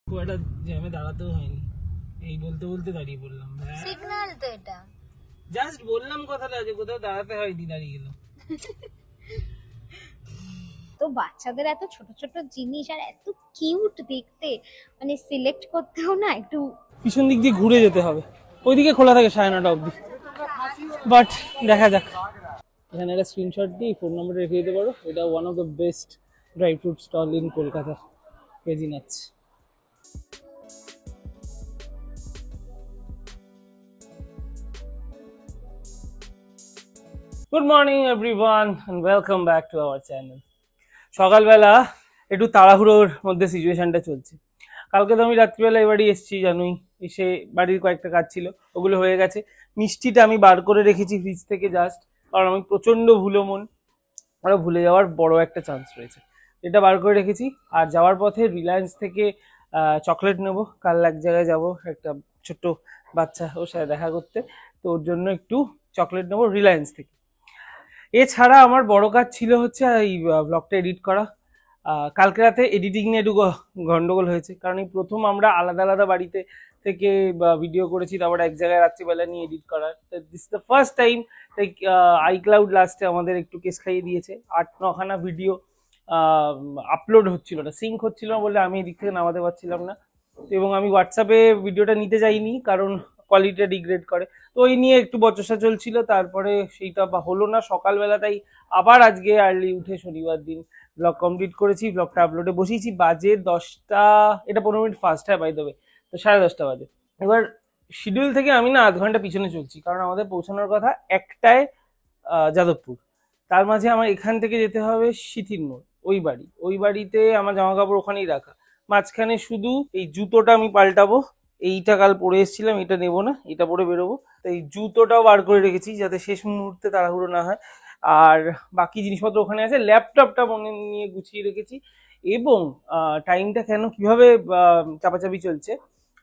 খুব একটা জ্যামে দাঁড়াতেও হয়নি, এই বলতে বলতে দাঁড়িয়ে পড়লাম। সিগন্যাল তো এটা, জাস্ট বললাম কথাটা যে কোথাও দাঁড়াতে হয়নি, দাঁড়িয়ে গেলাম। তো বাচ্চাদের এত ছোট ছোট জিনিস আর এত কিউট দেখতে, মানে সিলেক্ট করতেও না একটু পিছন দিক দিয়ে ঘুরে যেতে হবে, ওইদিকে খোলা থাকে 9:30 অবধি, বাট দেখা যাক। এখানে একটা স্ক্রিনশট দিয়ে ফোন নাম্বারটা রেখে দিতে পারো। এটা one of the best dry fruit stall in Kolkata, কেজিনাচ। Good morning everyone and welcome back to our channel. সকালবেলা একটু তাড়াহুড়োর মধ্যে সিচুয়েশনটা চলছে। কালকে তো আমি রাত্রিবেলা এবারই এসেছি, জানুই, এসে বাড়ির কয়েকটা কাজ ছিল, ওগুলো হয়ে গেছে। মিষ্টিটা আমি বার করে রেখেছি ফ্রিজ থেকে জাস্ট, কারণ আমি প্রচণ্ড ভুলো মন, আরও ভুলে যাওয়ার বড় একটা চান্স রয়েছে। এটা বার করে রেখেছি। আর যাওয়ার পথে রিলায়েন্স থেকে চকলেট নেবো। কাল এক জায়গায় যাব, একটা ছোট্ট বাচ্চা, ওর সাথে দেখা করতে, তো ওর জন্য একটু চকলেট নেবো রিলায়েন্স থেকে। এছাড়া আমার বড় কাজ ছিল হচ্ছে এই ব্লগটা এডিট করা। কালকে রাতে এডিটিং নিয়ে একটু গন্ডগোল হয়েছে, কারণ এই প্রথম আমরা আলাদা আলাদা বাড়িতে থেকে ভিডিও করেছি, তারপরে এক জায়গায় রাত্রিবেলা নিয়ে এডিট করার। This the first time. তাই আইক্লাউড লাস্টে আমাদের একটু কেস খাইয়ে দিয়েছে। 8-9খানা ভিডিও আপলোড হচ্ছিল না, সিঙ্ক হচ্ছিল না বলে আমি এদিক থেকে নামাতে পারছিলাম না। এবং আমি হোয়াটসঅ্যাপে ভিডিওটা নিতে যাইনি, কারণ কোয়ালিটিটা ডিগ্রেড করে। তো ওই নিয়ে একটু বচসা চলছিল, তারপরে সেইটা হলো না। সকালবেলাটাই আবার আজকে আর্লি উঠে শনিবার দিন ব্লগ কমপ্লিট করেছি, ব্লগটা আপলোডে বসিয়েছি। বাজে 10টা, এটা 15 মিনিট ফার্স্ট, হ্যাঁ বাই দ্য ওয়ে, তো 10:30 বাজে। এবার শিডিউল থেকে আমি না 8 ঘন্টা পিছনে চলছি, কারণ আমাদের পৌঁছানোর কথা 1টায় যাদবপুর। তার মাঝে আমার এখান থেকে যেতে হবে সিথির মোড়, ওই বাড়িতে আমার জামা কাপড় ওখানেই রাখা। মাঝখানে শুধু এই জুতোটা আমি পাল্টাবো, এইটা কাল পরে এসেছিলাম, এটা নেবো না, এটা পরে বেরোবো। তাই জুতোটাও বার করে রেখেছি যাতে শেষ মুহূর্তে তাড়াহুড়ো না হয়। আর বাকি জিনিসপত্র ওখানে আছে, ল্যাপটপটা মনে নিয়ে গুছিয়ে রেখেছি। এবং টাইমটা কেন কিভাবে চাপাচাপি চলছে,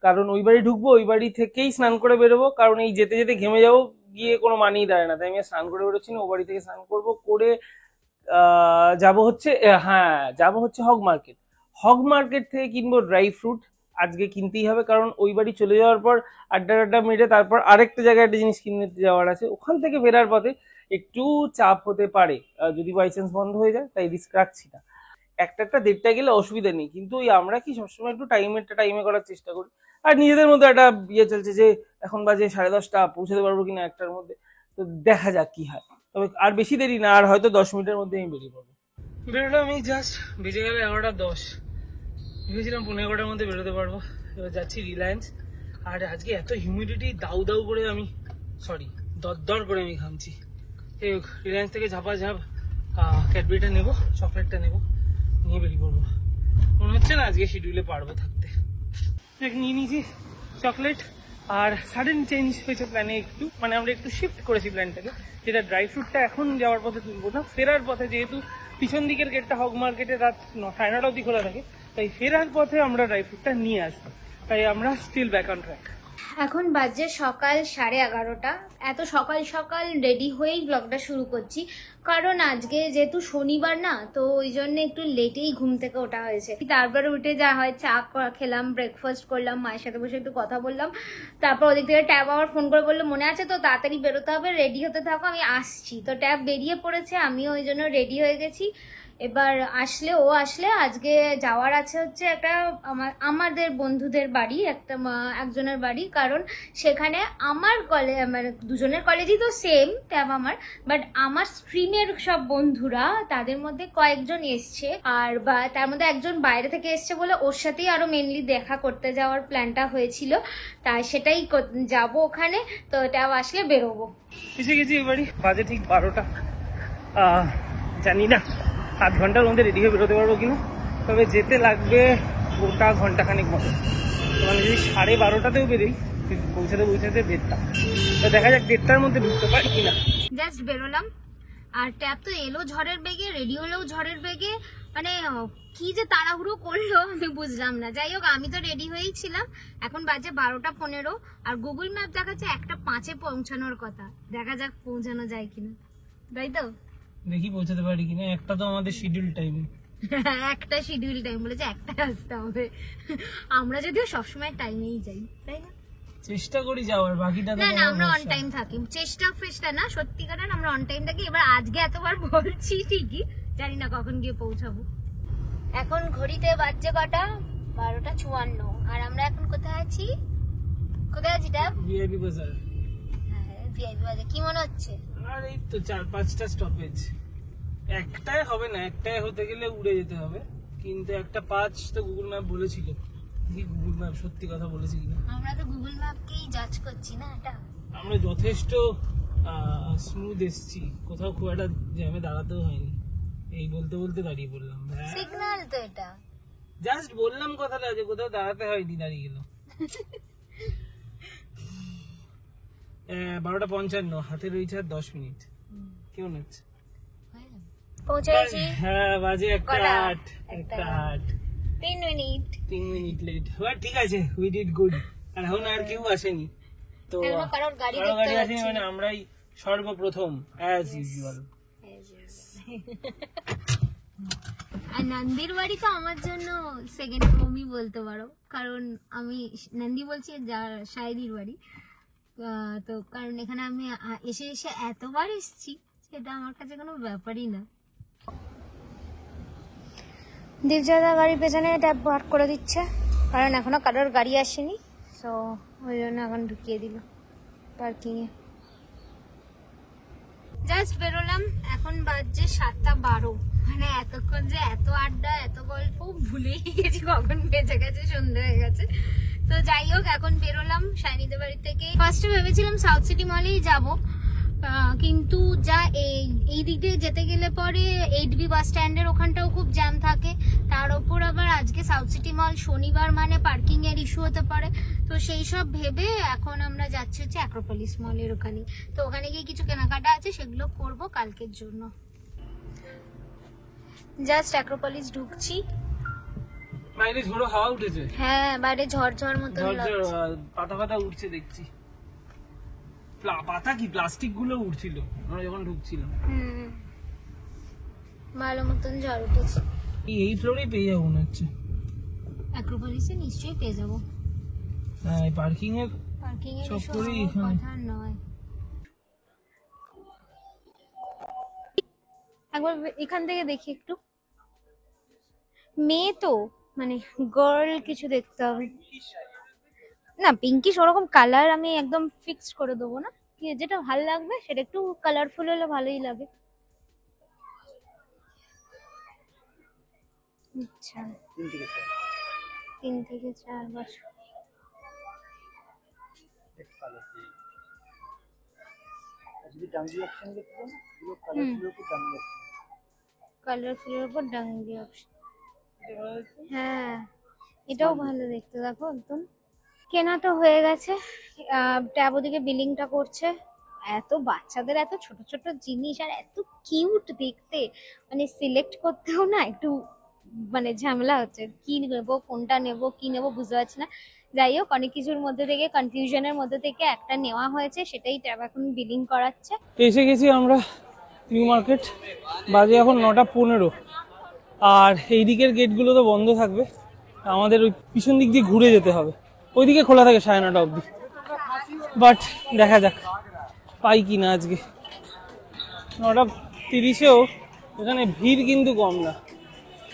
কারণ ওই বাড়ি ঢুকবো, ওই বাড়ি থেকেই স্নান করে বেরোবো, কারণ এই যেতে যেতে ঘেমে যাবো, গিয়ে কোনো মানেই দাঁড়ায় না। তাই আমি স্নান করে বেরোচ্ছি না, ও বাড়ি থেকে স্নান করবো, করে যাবো হচ্ছে হগ মার্কেট থেকে কিনবো ড্রাই ফ্রুট। আজকে কিনতেই হবে, কারণ ওই বাড়ি চলে যাওয়ার পর আড্ডা মেরে তারপর আরেকটা জায়গায় একটা জিনিস কিনে যাওয়ার আছে। ওখান থেকে ফেরার পথে একটু চাপ হতে পারে যদি বাই চান্স বন্ধ হয়ে যায়, তাই রিস্ক রাখছি না। 1টা 1:30 গেলে অসুবিধা নেই, কিন্তু ওই আমরা কি সবসময় একটু টাইমে করার চেষ্টা করি। আর নিজেদের মধ্যে একটা ইয়ে চলছে যে এখন বাজে 10:30, পৌঁছাতে পারবো কিনা 1টার মধ্যে, তো দেখা যাক কি হয়। তবে আর বেশি দেরি না, আর হয়তো 10 মিনিটের মধ্যে আমি বেরিয়ে পড়বো। বেরোলাম আমি, জাস্ট বেজে গেল 11:10। ভেবেছিলাম 11:15-র মধ্যে বেরোতে পারবো। এবার যাচ্ছি রিলায়েন্স। আর আজকে এত হিউমিডিটি, দাউ করে দরদর করে আমি ঘামছি। এই রিলায়েন্স থেকে ঝাপাঝাপ ক্যাডবেরিটা নেবো, চকলেটটা নেবো, নিয়ে বেরিয়ে পড়বো। মনে হচ্ছে না আজকে শিডিউলে পারবো থাকতে। নিয়ে নিয়েছি চকলেট। আর সাডেন চেঞ্জ হয়েছে প্ল্যানে একটু, মানে আমরা একটু শিফট করেছি প্ল্যানটাকে, যেটা ড্রাই ফ্রুটটা এখন যাওয়ার পথে তুলবো না, ফেরার পথে, যেহেতু পিছন দিকের গেটটা হগ মার্কেটে রাত 9:30 অবধি খোলা থাকে, তাই ফেরার পথে আমরা ড্রাই ফ্রুটটা নিয়ে আসবো। তাই আমরা স্টিল ব্যাক অন ট্র্যাক। এখন বাজে সকাল 11:30। এত সকাল সকাল রেডি হয়েই ব্লগটা শুরু করছি, কারণ আজকে যেহেতু শনিবার না, তো ওই জন্য একটু লেটেই ঘুম থেকে ওঠা হয়েছে। তারপরে উঠে যা হয়, চা খেলাম, ব্রেকফাস্ট করলাম, মায়ের সাথে বসে একটু কথা বললাম। তারপর ওদিক থেকে ট্যাব আবার ফোন করে বললো মনে আছে তো, তাড়াতাড়ি বেরোতে হবে, রেডি হতে থাকো, আমি আসছি। তো ট্যাব বেরিয়ে পড়েছে, আমিও ওই জন্য রেডি হয়ে গেছি। এবার ও আসলে আজকে যাওয়ার আছে হচ্ছে একটা আমাদের বন্ধুদের বাড়ি, একজনের বাড়ি, কারণ সেখানে আমার কলেজ, মানে দুজনের কলেজই তো সেম ট্যাব আমার, বাট আমার স্ট্রিমের সব বন্ধুরা, তাদের মধ্যে কয়েকজন এসছে, আর তার মধ্যে একজন বাইরে থেকে এসছে বলে ওর সাথেই আরো মেনলি দেখা করতে যাওয়ার প্ল্যানটা হয়েছিল। তাই সেটাই যাব ওখানে। তো ট্যাব আসলে বেরোবো। এসে গেছি এবারই, বাজে ঠিক 12টা। জানি না 8 ঘন্টার মধ্যে রেডি হয়ে বেরোতে পারবো কিনা, তবে যেতে লাগবে গোটা ঘন্টাখানেক মতো। মানে যদি 12:30-তেও বেরোই, পৌঁছাতে 1:30, তো দেখা যাক 1:30-টার মধ্যে ঢুকতে পারি কিনা। জাস্ট বেরোলাম, আর ট্যাব তো এলো ঝড়ের বেগে, রেডি হলেও ঝড়ের বেগে, মানে কি যে তাড়াহুড়ো করলো আমি বুঝলাম না। যাই হোক, আমি তো রেডি হয়েই ছিলাম। এখন বাজে 12:15, আর গুগল ম্যাপ দেখাচ্ছে 1:05-এ পৌঁছানোর কথা। দেখা যাক পৌঁছানো যায় কিনা, তাই তো? দেখি পৌঁছাতে পারি কিনা। একটা তো আমাদের শিডিউল টাইম, একটা শিডিউল টাইম বলেছে, একটা আসতে হবে। আমরা যদিও সবসময় টাইমেই যাই, তাই না? চেষ্টা করি যাওয়ার, বাকিটা তো না না, তোমার আমরা অন ভরসা। টাইম থাকি, চেষ্টা ফেষ্টা না, সত্যিকার আমরা অন টাইম থাকি। এবার আজকে এতবার বলছি ঠিকই, জানি না কখন গিয়ে পৌঁছাবো। এখন ঘড়িতে বাজছে কটা? 12:54। আর আমরা এখন কোথায় আছি? কোথায় আছি ট্যাব? ভিআইপি বাজার। হ্যাঁ, ভিআইপি বাজার। কি মনে হচ্ছে? আর এই তো 4-5টা স্টপেজ, একটাই হবে না, একটাই হতে গেলে উড়ে যেতে হবে। কিন্তু একটা 5 তো গুগল ম্যাপ বলেছিল, কি গুগল ম্যাপ সত্যি কথা বলেছি কিনা। আমরা তো গুগল ম্যাপকেই জাজ করছি না এটা। আমরা যথেষ্ট স্মুথ এসছি, কোথাও খুব একটা জ্যামে দাঁড়াতেও হয়নি। এই বলতে বলতে দাঁড়িয়ে পড়লাম। সিগন্যাল তো এটা। জাস্ট বললাম কথাটা, যে কোথাও দাঁড়াতে হয়নি, দাঁড়িয়ে গেল। 12:55, হাতে রয়েছে আর 10 মিনিট। কেমন হচ্ছে? পৌঁছে গেছি। হ্যাঁ, বাজে একটা কটা? 8, একটা 8। 3 মিনিট। 3 মিনিট লেট, বাট ঠিক আছে, উই ডিড গুড। আর এখন আর কেউ আসেনি, তো এখনো কারোর গাড়ি কারো দেখতে গাড়ি আসেনি, পাচ্ছি মানে না। আমরাই সর্বপ্রথম অ্যাজ ইউজুয়াল। আর নন্দির বাড়ি তো আমার জন্য সেকেন্ড হোমই বলতে পারো, কারণ আমি নন্দী বলছি যার শায়রির বাড়ি। তো কারণ এখানে আমি এসে এসে এতবার এসেছি, সেটা আমার কাছে কোনো ব্যাপারই না। দীপজাদা গাড়ির পেছনে ট্যাপ পার্ক করে দিচ্ছে, কারণ এখনো কারোর গাড়ি আসেনি, তো ওই জন্য এখন ঢুকিয়ে দিল পার্কিংয়ে। জাস্ট বেরোলাম, এখন বাজছে 7:12। মানে এতক্ষণ যে এত আড্ডা, এত গল্প ভুলেই গেছি কখন বেজে গেছে, সন্ধ্যে হয়ে গেছে। তো যাই হোক, এখন বেরোলাম শাইনিদের বাড়ি থেকে। ফার্স্টে ভেবেছিলাম সাউথ সিটি মলেই যাব, কিন্তু যা এই দিক দিয়ে যেতে গেলে পরে 8B বাস স্ট্যান্ডের ওখানটাও খুব জ্যাম থাকে। তার ওপর আবার আজকে সাউথ সিটি মল শনিবার, মানে পার্কিং এর ইস্যু হতে পারে। তো সেই সব ভেবে এখন আমরা যাচ্ছি হচ্ছে অ্যাক্রোপলিস মলের ওখানে। তো ওখানে গিয়ে কিছু কেনাকাটা আছে, সেগুলো করব কালকের জন্য। জাস্ট অ্যাক্রোপলিস ঢুকছি। বাইরে ঝোড়ো হাওয়া উঠেছে, হ্যাঁ, বাইরে ঝড় মতো ঝরঝর পাতা পাতা উঠছে দেখছি। পাতা কি, প্লাস্টিক গুলো উঠছিল আমরা যখন ঢুকছিলাম। ভালো মতন ঝড় উঠেছে। এই ফ্লোরে পেয়ে যাবো মনে হচ্ছে, অ্যাক্রোপলিসে নিশ্চয়ই পেয়ে যাবো। হ্যাঁ, পার্কিং এর পার্কিং এর সব ইস্যু করেই হওয়ার এখানে। কথা নয়। একবার এখান থেকে দেখি একটু, মেয়ে তো মানে গার্ল কিছু দেখতে হবে না। পিঙ্কিশ ওরকম কালার আমি একদম ফিক্সড করে দেবো না, কি যেটা ভালো লাগবে সেটা একটু কালারফুল হলে ভালোই লাগে। আচ্ছা, 3 থেকে 4 বছর। কালারফুলের উপর ডাঙ্গি অপশন, হ্যাঁ এটাও ভালো দেখতে। দেখো একদম কেনা তো হয়ে গেছে। ট্যাব ওদিকে বিলিংটা করছে। এত বাচ্চাদের এত ছোট ছোট জিনিস আর এত কিউট দেখতে, মানে সিলেক্ট করতেও না একটু মানে ঝামেলা হচ্ছে, কি নেবো কোনটা নেবো কি নেবো বুঝতে পারছি না। যাই হোক, অনেক কিছুর মধ্যে থেকে কনফিউশনের মধ্যে থেকে একটা নেওয়া হয়েছে, সেটাই ট্যাব এখন বিলিং করাচ্ছে। এসে গেছি আমরা নিউ মার্কেট, বাজে এখন 9:15। আর এই দিকের গেটগুলো তো বন্ধ থাকবে, আমাদের ওই পিছন দিক দিয়ে ঘুরে যেতে হবে। ওইদিকে খোলা থাকে 9:30 অবধি, বাট দেখা যাক পাই কিনা আজকে। 9:30-এও এখানে ভিড় কিন্তু কম না,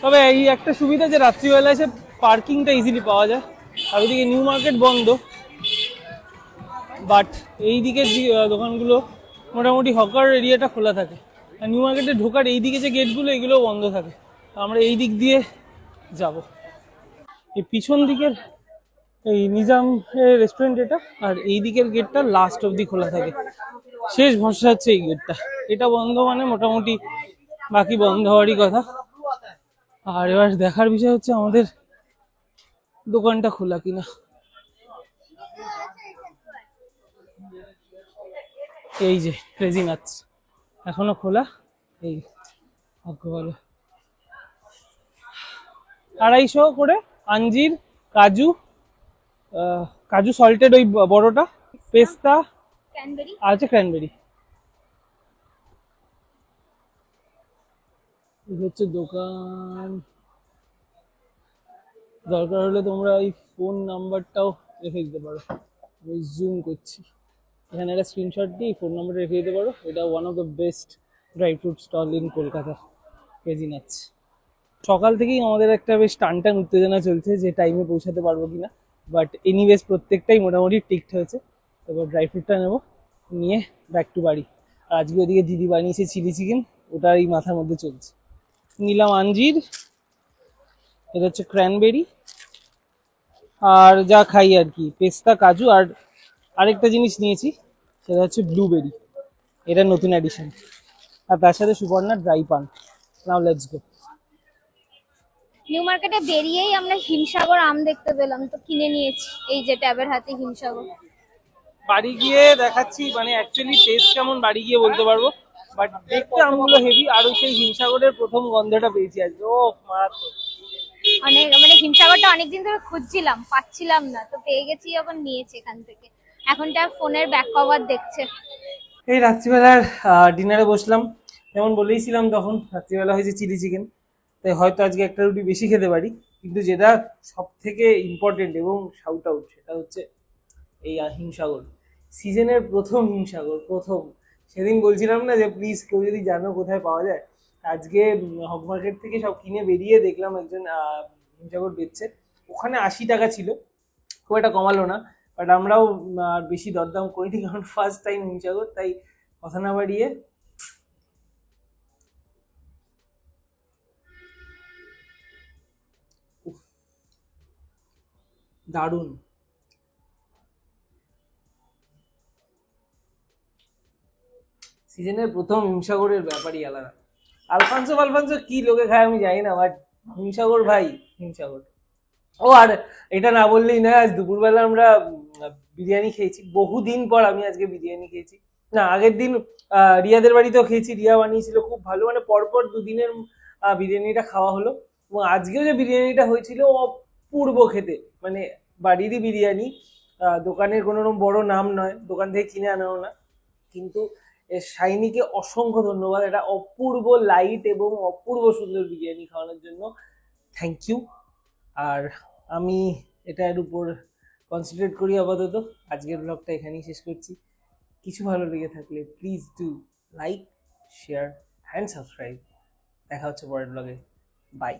তবে এই একটা সুবিধা যে রাত্রিবেলা এসে পার্কিংটা ইজিলি পাওয়া যায়। আর ওইদিকে নিউ মার্কেট বন্ধ, বাট এই দিকের দোকানগুলো মোটামুটি হকার এরিয়াটা খোলা থাকে। আর নিউ মার্কেটে ঢোকার এই দিকে যে গেটগুলো, এগুলো বন্ধ থাকে। আমরা এই দিক দিয়ে যাব। এই পিছন দিকের এই নিজাম রেস্টুরেন্ট এটা, আর এই দিকের গেটটা লাস্ট অবধি খোলা থাকে। শেষ ভরসা হচ্ছে এই গেটটা, এটা বন্ধ মানে মোটামুটি বাকি বন্ধ হওয়ারই কথা। আর এবার দেখার বিষয় হচ্ছে আমাদের দোকানটা খোলা কিনা। এই যে ক্রেজি নাটস এখনো খোলা, এই ভাগ্য বলো। 250 করে আঞ্জির, কাজু, কাজু সল্টেড ওই বড়টা, পেস্তা, ক্যানবেরি আর আছে ক্র্যানবেরি। এই হচ্ছে দোকান। দরকার হলে তোমরা এই ফোন নাম্বারটাও রেখে দিতে পারো। আমি জুম করছি, এখানে একটা স্ক্রিনশট দিই, ফোন নাম্বারটা রেখে দিতে পারো। এটা one of the best dry fruit stall in Kolkata, crazy nuts. সকাল থেকেই আমাদের একটা বেশ টানটান উত্তেজনা চলছে যে টাইমে পৌঁছাতে পারবো কিনা, বাট এনিওয়েজ প্রত্যেকটাই মোটামুটি টিকড হয়েছে। এবার ড্রাই ফ্রুটটা নেবো, নিয়ে ব্যাক টু বাড়ি। আর আজকে ওদিকে দিদি বানিয়েছে চিলি চিকেন, ওটা এই মাথার মধ্যে চলছে। নিলাম আঞ্জির, এটা হচ্ছে ক্র্যানবেরি, আর যা খাই আর কি, পেস্তা, কাজু, আর আরেকটা জিনিস নিয়েছি সেটা হচ্ছে ব্লুবেরি, এটা নতুন অ্যাডিশন। আর তার সাথে সুবর্ণা ড্রাই পান। Now let's go. নিউ মার্কেটে বেরিয়েই আমরা হিমসাগর আম দেখতে পেলাম, তো কিনে নিয়েছি। এই যে ট্যাবের হাতে হিমসাগর। বাড়ি গিয়ে দেখাচ্ছি, মানে অ্যাকচুয়ালি টেস্ট কেমন বাড়ি গিয়ে বলতে পারবো, বাট দেখতে আমগুলো হেভি। আর ওই সেই হিমসাগরের প্রথম গন্ধটা পেয়েছি আজকে, ও মারাত্মক। অনেক মানে হিমসাগরটা অনেকদিন ধরে খুঁজছিলাম, পাচ্ছিলাম না, তো পেয়ে গেছি যখন নিয়েছি এখান থেকে। এখন ট্যাব ফোনের ব্যাক কভার দেখছে। এই রাত্রিবেলার ডিনারে বসলাম, যেমন বলেইছিলাম তখন রাত্রিবেলা হয়েছে চিলি চিকেন, তাই হয়তো আজকে একটা রুটি বেশি খেতে পারি। কিন্তু যেটা সব থেকে ইম্পর্টেন্ট এবং শাউট আউট, সেটা হচ্ছে এই হিমসাগর, সিজনের প্রথম হিমসাগর, প্রথম। সেদিন বলছিলাম না যে প্লিজ কেউ যদি জানো কোথায় পাওয়া যায়, আজকে হক মার্কেট থেকে সব কিনে বেরিয়ে দেখলাম একজন হিমসাগর বেচছে। ওখানে 80 টাকা ছিল, খুব একটা কমালো না, বাট আমরাও আর বেশি দরদাম করিনি, কারণ ফার্স্ট টাইম হিমসাগর, তাই কথা না বাড়িয়ে উফ, দারুণ। সিজনের প্রথম হিমসাগরের ব্যাপারই আলাদা। আলফানসো ফালফানসো কি লোকে খায় আমি জানি না, বাট হিমসাগর ভাই, হিমসাগর। ও আর এটা না বললেই না, আজ দুপুরবেলা আমরা বিরিয়ানি খেয়েছি। বহুদিন পর আমি আজকে বিরিয়ানি খেয়েছি। না, আগের দিন রিয়াদের বাড়িতেও খেয়েছি, রিয়া বানিয়েছিল, খুব ভালো। মানে পরপর দুদিনের বিরিয়ানিটা খাওয়া হলো। এবং আজকেও যে বিরিয়ানিটা হয়েছিল অপূর্ব খেতে, মানে বাড়িরই বিরিয়ানি, দোকানের কোনো রকম বড় নাম নয়, দোকান থেকে কিনে আনাও না। কিন্তু শাইনিকে অসংখ্য ধন্যবাদ, এটা অপূর্ব লাইট এবং অপূর্ব সুন্দর বিরিয়ানি খাওয়ানোর জন্য। Thank you. আর আমি এটার উপর কনসেন্ট্রেট করি আপাতত। আজকের ব্লগটা এখানেই শেষ করছি। কিছু ভালো লেগে থাকলে please do like, share and subscribe. দেখা হচ্ছে পরের ব্লগে। বাই।